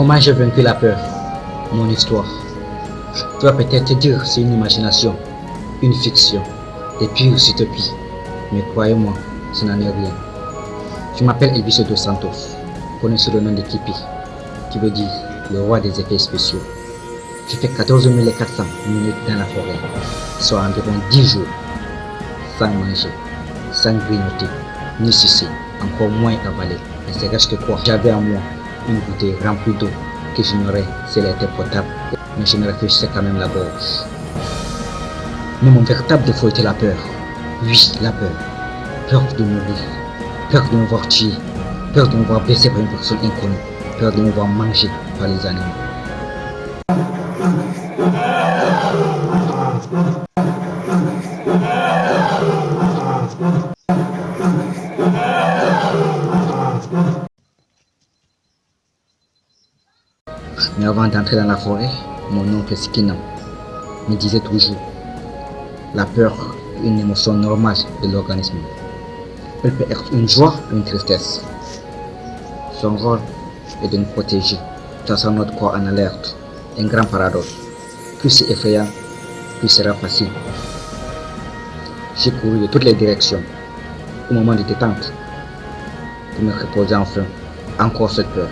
Comment j'ai vaincu la peur? Mon histoire. Tu vas peut-être te dire c'est une imagination, une fiction, des pires utopies. Mais croyez-moi, ce n'en est rien. Je m'appelle Elvis dos Santos, connu sous le nom de Kipi, qui veut dire le roi des effets spéciaux. J'ai fait 14 400 minutes dans la forêt, soit environ 10 jours, sans manger, sans grignoter, ni sucer, encore moins avaler. Et c'est reste quoi? J'avais en moi une bouteille remplie d'eau que j'ignorais si elle était potable, mais je me réfléchissais quand même la gorge. Mais mon véritable défaut était la peur. Oui, la peur. Peur de mourir, peur de me voir tuer, peur de me voir blessé par une personne inconnue, peur de me voir manger par les animaux. Mais avant d'entrer dans la forêt, mon oncle Skinan me disait toujours: la peur est une émotion normale de l'organisme. Elle peut être une joie ou une tristesse. Son rôle est de nous protéger, plaçant notre corps en alerte. Un grand paradoxe. Plus c'est effrayant, plus sera facile. J'ai couru de toutes les directions, au moment de détente, pour me reposer enfin. Encore cette peur.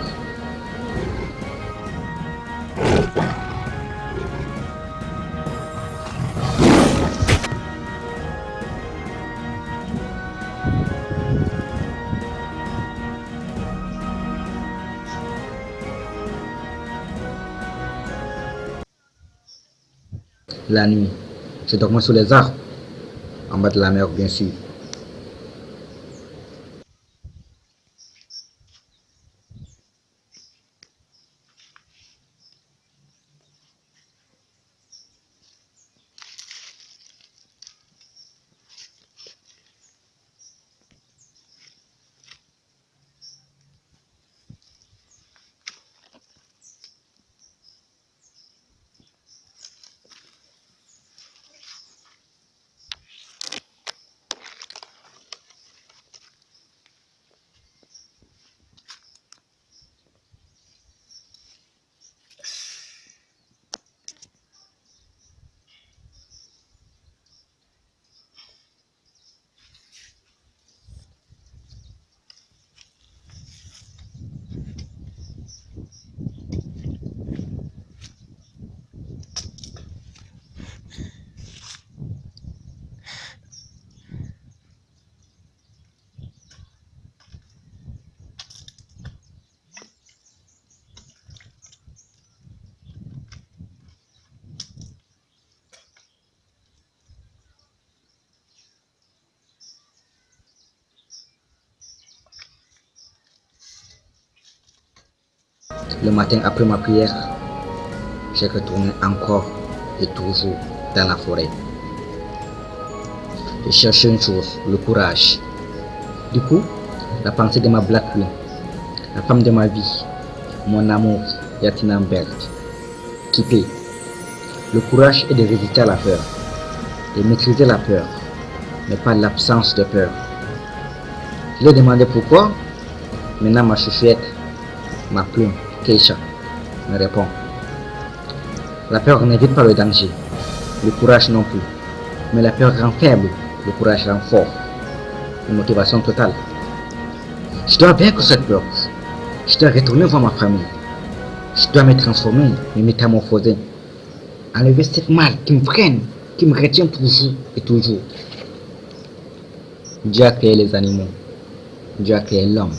La nuit, je dormais sous les arbres, en bas de la mer bien sûr. Le matin après ma prière, j'ai retourné encore et toujours dans la forêt. Je cherchais une chose, le courage. Du coup, la pensée de ma Black Queen, la femme de ma vie, mon amour, Yatina Bert, Kippé. Le courage est de résister à la peur, de maîtriser la peur, mais pas l'absence de peur. Je lui ai demandé pourquoi. Maintenant ma chouchouette, ma plume, Keisha, me répond: la peur n'évite pas le danger, le courage non plus. Mais la peur rend faible, le courage rend fort. Une motivation totale. Je dois vaincre cette peur. Je dois retourner voir ma famille. Je dois me transformer, me métamorphoser. Enlever cette mal qui me freine, qui me retient toujours et toujours. Dieu a créé les animaux. Dieu a créé l'homme.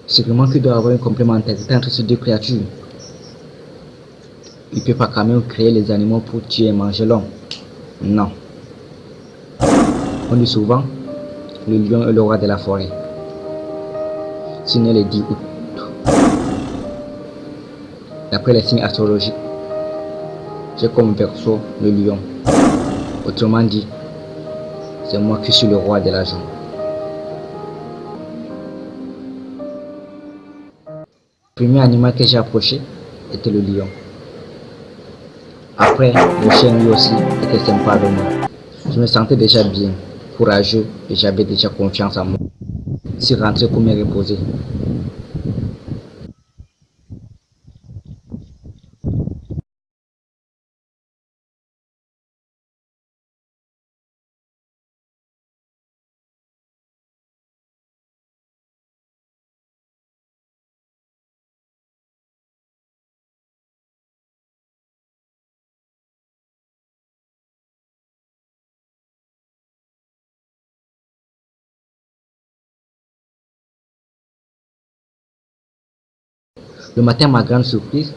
Simplement qu'il doit avoir une complémentarité entre ces deux créatures. Il ne peut pas quand même créer les animaux pour tuer et manger l'homme. Non. On dit souvent, le lion est le roi de la forêt. Sinon le 10 août. D'après les signes astrologiques, j'ai comme Verseau le lion. Autrement dit, c'est moi qui suis le roi de l'argent. Le premier animal que j'ai approché était le lion. Après, le chien lui aussi était sympa avec moi. Je me sentais déjà bien, courageux et j'avais déjà confiance en moi. Je suis rentré pour me reposer. Le matin, ma grande surprise,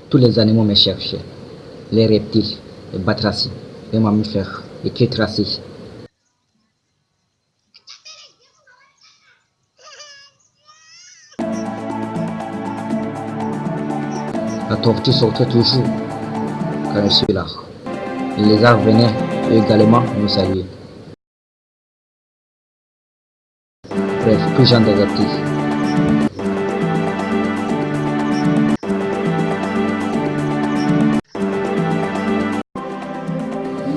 tous les animaux me cherchaient. Les reptiles, les batraciens, les mammifères, les tétraciens. La tortue sortait toujours quand je suis là. Les lézards venaient également me saluer. Bref, tout genre de reptiles.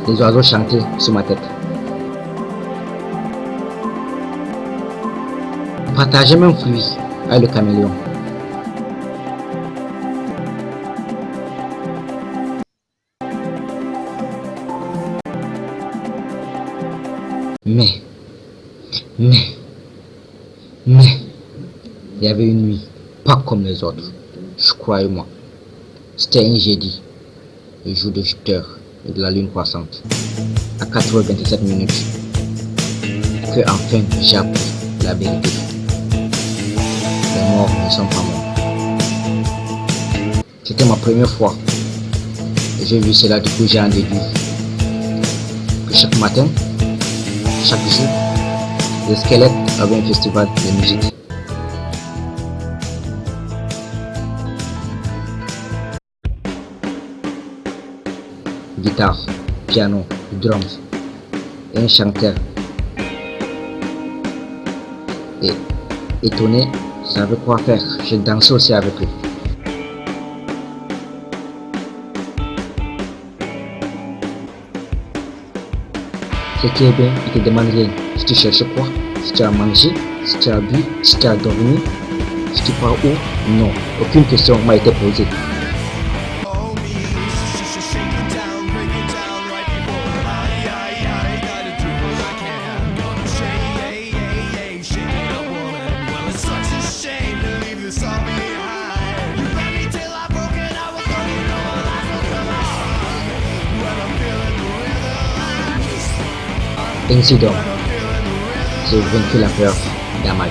Les oiseaux chantaient sur ma tête. Je partageais même fruits avec le caméléon. Mais, il y avait une nuit, pas comme les autres, je croyais-moi. C'était un jeudi, le jour de Jupiter et de la lune croissante, à 4h27 minutes, que enfin j'ai appris la vérité. Les morts ne sont pas morts. C'était ma première fois, et j'ai vu cela, du coup j'ai en déduit que chaque matin, chaque jour, les squelettes avaient un festival de musique. Guitare, piano, drums, et un chanteur. Et étonné, je savais quoi faire, je dansais aussi avec eux. Ce qui est bien, il te demande rien. Si tu cherches quoi, si tu as mangé, si tu as bu, si tu as dormi, si tu pars où, non. Aucune question m'a été posée. Ainsi donc, j'ai vaincu la peur dans ma vie.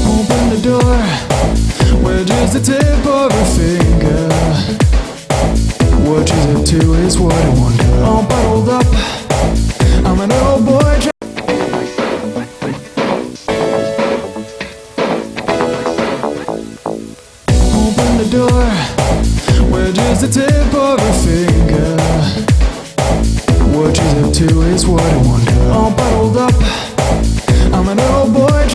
Open the door, where does the tip of her finger? What is it to is what I wonder. All bottled up, I'm an old boy. Open the door, where does the tip of her finger?